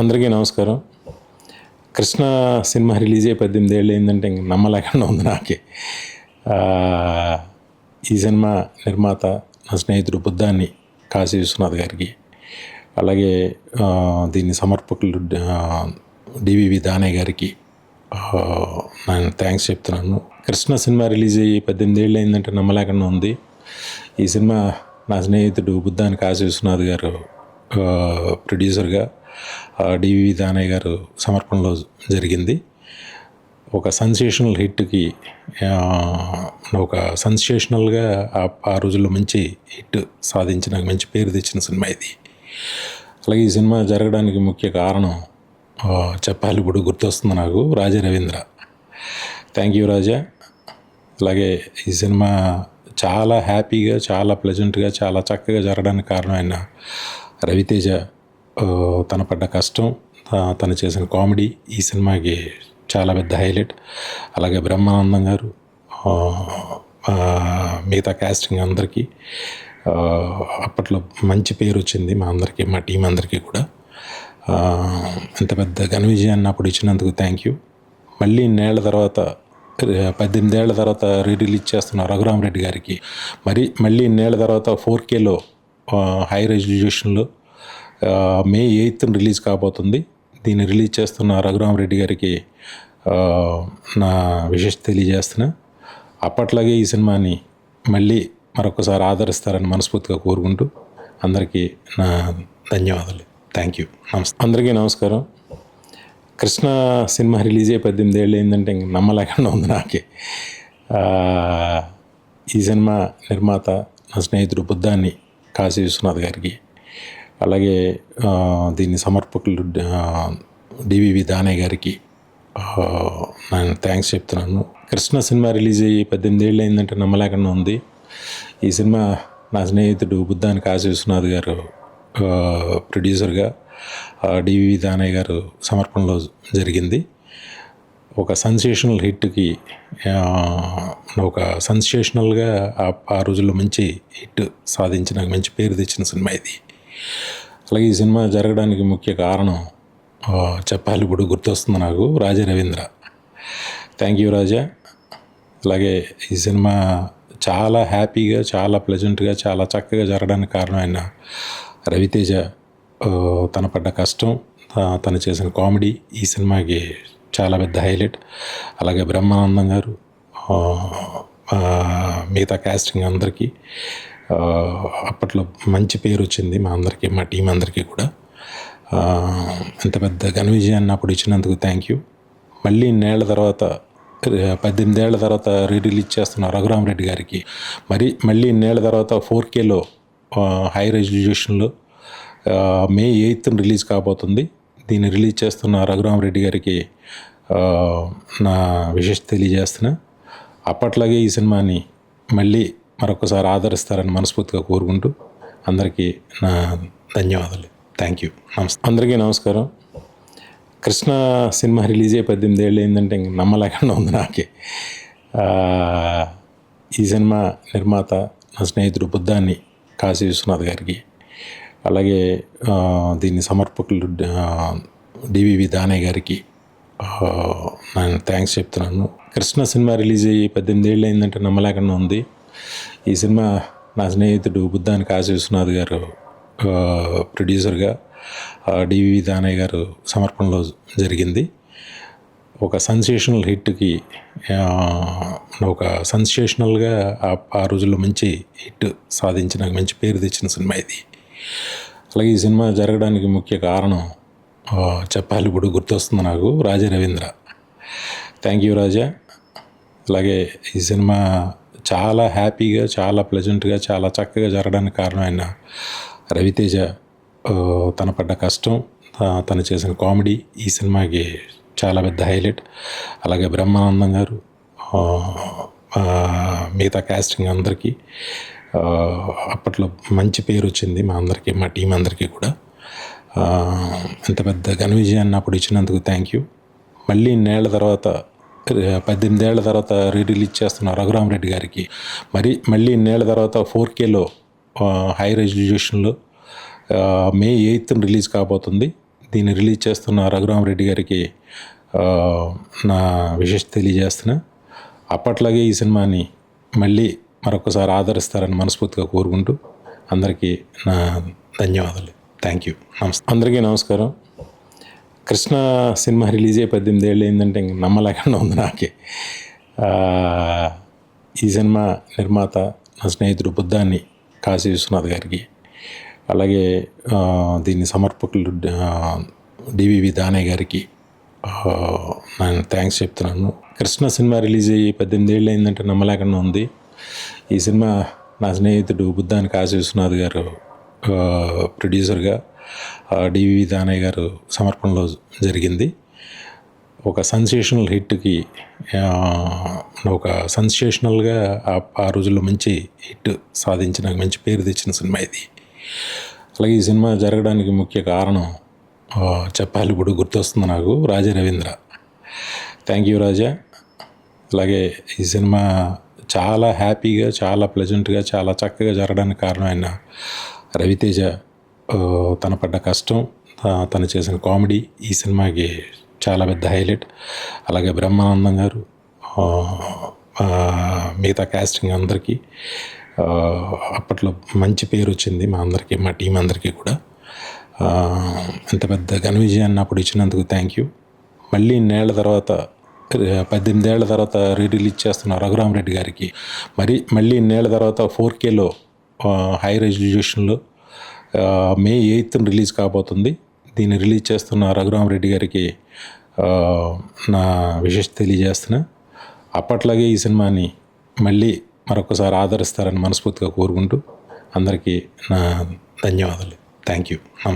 అందరికీ నమస్కారం. 'Krishna' cinema release అయ్యి 18 ఏళ్ళు అయిందంటే ఇంక నమ్మలేకుండా ఉంది నాకే. ఈ సినిమా నిర్మాత నా స్నేహితుడు బుద్ధాని కాశీ విశ్వనాథ్ గారికి, అలాగే దీని సమర్పకులు డివివి దానయ్య గారికి నేను థ్యాంక్స్ చెప్తున్నాను. 'కృష్ణ' సినిమా రిలీజ్ అయ్యి 18 ఏళ్ళు అయిందంటే నమ్మలేకుండా ఉంది. ఈ సినిమా నా స్నేహితుడు బుద్ధాని కాశీ విశ్వనాథ్ గారు ప్రొడ్యూసర్గా, డివివి దానయ్య గారు సమర్పణలో జరిగింది. ఒక సెన్సేషనల్ హిట్కి, ఒక సెన్సేషనల్గా ఆ రోజుల్లో మంచి హిట్ సాధించి నాకు మంచి పేరు తెచ్చిన సినిమా ఇది. అలాగే ఈ సినిమా జరగడానికి ముఖ్య కారణం చెప్పాలి, ఇప్పుడు గుర్తొస్తుంది నాకు, రాజా రవీంద్ర. థ్యాంక్ యూ రాజా. అలాగే ఈ సినిమా చాలా హ్యాపీగా, చాలా ప్లెజెంట్గా, చాలా చక్కగా జరగడానికి కారణమైన రవితేజ, తన పడ్డ కష్టం, తను చేసిన కామెడీ ఈ సినిమాకి చాలా పెద్ద హైలైట్. అలాగే బ్రహ్మానందం గారు, మిగతా కాస్టింగ్ అందరికీ అప్పట్లో మంచి పేరు వచ్చింది మా అందరికీ, మా టీం అందరికీ కూడా. ఇంత పెద్ద ఘన విజయాన్ని అప్పుడు ఇచ్చినందుకు థ్యాంక్ యూ. మళ్ళీ ఇన్నేళ్ల తర్వాత, 18 ఏళ్ల తర్వాత రిలీజ్ చేస్తున్న రఘురామరెడ్డి గారికి, మళ్ళీ ఇన్నేళ్ల తర్వాత 4Kలో హై రెజల్యూషన్లో May 8th రిలీజ్ కాబోతుంది. దీన్ని రిలీజ్ చేస్తున్న రఘురామరెడ్డి గారికి నా విషెస్ తెలియజేస్తున్నా. అప్పట్లాగే ఈ సినిమాని మళ్ళీ మరొకసారి ఆదరిస్తారని మనస్ఫూర్తిగా కోరుకుంటూ అందరికీ నా ధన్యవాదాలు. Thank you. అందరికీ నమస్కారం. 'కృష్ణ' సినిమా రిలీజ్ అయ్యి 18 ఏళ్ళు అయిందంటే ఇంక నమ్మలేకుండా ఉంది నాకే. ఈ సినిమా నిర్మాత నా స్నేహితుడు బుద్ధాని కాశీ విశ్వనాథ్ గారికి, అలాగే దీని సమర్పకులు డివివి దానయ్య గారికి నేను థ్యాంక్స్ చెప్తున్నాను. 'కృష్ణ' సినిమా రిలీజ్ అయ్యి 18 ఏళ్ళు అయిందంటే నమ్మలేకుండా ఉంది. ఈ సినిమా నా స్నేహితుడు బుద్ధాని కాశీ విశ్వనాథ్ గారు ప్రొడ్యూసర్గా, డివివి దానయ్య గారు సమర్పణలో జరిగింది. ఒక సెన్సేషనల్ హిట్కి, ఒక సెన్సేషనల్గా ఆ రోజుల్లో మంచి హిట్ సాధించి నాకు మంచి పేరు తెచ్చిన సినిమా ఇది. అలాగే ఈ సినిమా జరగడానికి ముఖ్య కారణం చెప్పాలి, ఇప్పుడు గుర్తొస్తుంది నాకు, రాజా రవీంద్ర. థ్యాంక్ యూ రాజా. అలాగే ఈ సినిమా చాలా హ్యాపీగా, చాలా ప్లెజెంట్గా, చాలా చక్కగా జరగడానికి కారణమైన రవితేజ, తన పడ్డ కష్టం, తను చేసిన కామెడీ ఈ సినిమాకి చాలా పెద్ద హైలైట్. అలాగే బ్రహ్మానందం గారు, మిగతా కాస్టింగ్ అందరికీ అప్పట్లో మంచి పేరు వచ్చింది మా అందరికీ, మా టీం అందరికీ కూడా. ఇంత పెద్ద ఘన విజయాన్ని అప్పుడు ఇచ్చినందుకు థ్యాంక్ యూ. మళ్ళీ ఇన్నేళ్ల తర్వాత, 18 ఏళ్ల తర్వాత రిలీజ్ చేస్తున్న రఘురామరెడ్డి గారికి, మళ్ళీ ఇన్నేళ్ల తర్వాత 4Kలో హై రెజల్యూషన్లో May 8th రిలీజ్ కాబోతుంది. దీన్ని రిలీజ్ చేస్తున్న రఘురామరెడ్డి గారికి నా విషెస్ తెలియజేస్తున్నా. అప్పట్లాగే ఈ సినిమాని మళ్ళీ మరొకసారి ఆదరిస్తారని మనస్ఫూర్తిగా కోరుకుంటూ అందరికీ నా ధన్యవాదాలు. Thank you. అందరికీ నమస్కారం. 'కృష్ణ' సినిమా రిలీజ్ అయ్యి 18 ఏళ్ళు అయిందంటే ఇంక నమ్మలేకుండా ఉంది నాకే. ఈ సినిమా నిర్మాత నా స్నేహితుడు బుద్ధాని కాశీ విశ్వనాథ్ గారికి, అలాగే దీని సమర్పకులు డివివి దానయ్య గారికి నేను థ్యాంక్స్ చెప్తున్నాను. 'కృష్ణ' సినిమా రిలీజ్ అయ్యి 18 ఏళ్ళు అయిందంటే నమ్మలేకుండా ఉంది. ఈ సినిమా నా స్నేహితుడు బుద్ధాని కాశీ విశ్వనాథ్ గారు ప్రొడ్యూసర్గా, డివివి దానయ్య గారు సమర్పణలో జరిగింది. ఒక సెన్సేషనల్ హిట్కి, ఒక సెన్సేషనల్గా ఆ రోజుల్లో మంచి హిట్ సాధించి నాకు మంచి పేరు తెచ్చిన సినిమా ఇది. అలాగే ఈ సినిమా జరగడానికి ముఖ్య కారణం చెప్పాలి, ఇప్పుడు గుర్తొస్తుంది నాకు, రాజా రవీంద్ర. థ్యాంక్ యూ రాజా. అలాగే ఈ సినిమా చాలా హ్యాపీగా, చాలా ప్లెజెంట్గా, చాలా చక్కగా జరగడానికి కారణమైన రవితేజ, తన పడ్డ కష్టం, తను చేసిన కామెడీ ఈ సినిమాకి చాలా పెద్ద హైలైట్. అలాగే బ్రహ్మానందం గారు, మిగతా కాస్టింగ్ అందరికీ అప్పట్లో మంచి పేరు వచ్చింది మా అందరికీ, మా టీం అందరికీ కూడా. ఇంత పెద్ద ఘన విజయాన్ని అప్పుడు ఇచ్చినందుకు థ్యాంక్ యూ. మళ్ళీ ఇన్నేళ్ల తర్వాత, 18 ఏళ్ల తర్వాత రిలీజ్ చేస్తున్న రఘురామరెడ్డి గారికి, మళ్ళీ ఇన్నేళ్ల తర్వాత 4Kలో హై రెజల్యూషన్లో May 8th రిలీజ్ కాబోతుంది. దీన్ని రిలీజ్ చేస్తున్న రఘురామరెడ్డి గారికి నా విషెస్ తెలియజేస్తున్నా. అప్పట్లాగే ఈ సినిమాని మళ్ళీ మరొకసారి ఆదరిస్తారని మనస్ఫూర్తిగా కోరుకుంటూ అందరికీ నా ధన్యవాదాలు. Thank you. అందరికీ నమస్కారం. కృష్ణ సినిమా రిలీజ్ అయ్యి 18 ఏళ్ళు అయిందంటే ఇంక నమ్మలేకుండా ఉంది నాకే. ఈ సినిమా నిర్మాత నా స్నేహితుడు బుద్ధాన్ని కాశీ విశ్వనాథ్ గారికి, అలాగే దీని సమర్పకులు డివివి దానయ్య గారికి నేను థ్యాంక్స్ చెప్తున్నాను. కృష్ణ సినిమా రిలీజ్ అయ్యి 18 ఏళ్ళు అయిందంటే నమ్మలేకుండా ఉంది. ఈ సినిమా నా స్నేహితుడు బుద్ధాన్ని కాశీ విశ్వనాథ్ గారు ప్రొడ్యూసర్గా, డివివి దానయ్య గారు సమర్పణలో జరిగింది. ఒక సెన్సేషనల్ హిట్కి ఒక సెన్సేషనల్గా ఆ రోజుల్లో మంచి హిట్ సాధించిన, మంచి పేరు తెచ్చిన సినిమా ఇది. అలాగే ఈ సినిమా జరగడానికి ముఖ్య కారణం చెప్పాలి, ఇప్పుడు గుర్తొస్తుంది నాకు, రాజా రవీంద్ర. థ్యాంక్ యూ రాజా. అలాగే ఈ సినిమా చాలా హ్యాపీగా, చాలా ప్లెజెంట్గా, చాలా చక్కగా జరగడానికి కారణమైన రవితేజ, తన పడ్డ కష్టం, తను చేసిన కామెడీ ఈ సినిమాకి చాలా పెద్ద హైలైట్. అలాగే బ్రహ్మానందం గారు, మిగతా కాస్టింగ్ అందరికీ అప్పట్లో మంచి పేరు వచ్చింది మా అందరికీ, మా టీం అందరికీ కూడా. ఇంత పెద్ద ఘన విజయాన్ని అప్పుడు ఇచ్చినందుకు థ్యాంక్ యూ. మళ్ళీ 18 ఏళ్ల తర్వాత రిలీజ్ చేస్తున్న రఘురామరెడ్డి గారికి, మళ్ళీ 2 ఏళ్ల తర్వాత 4Kలో హై రెజల్యూషన్లో May 8th రిలీజ్ కాబోతుంది. దీన్ని రిలీజ్ చేస్తున్న రఘురామరెడ్డి గారికి నా విషెస్ తెలియజేస్తున్నా. అప్పట్లాగే ఈ సినిమాని మళ్ళీ మరొకసారి ఆదరిస్తారని మనస్ఫూర్తిగా కోరుకుంటూ అందరికీ నా ధన్యవాదాలు. Thank you. నమస్తే.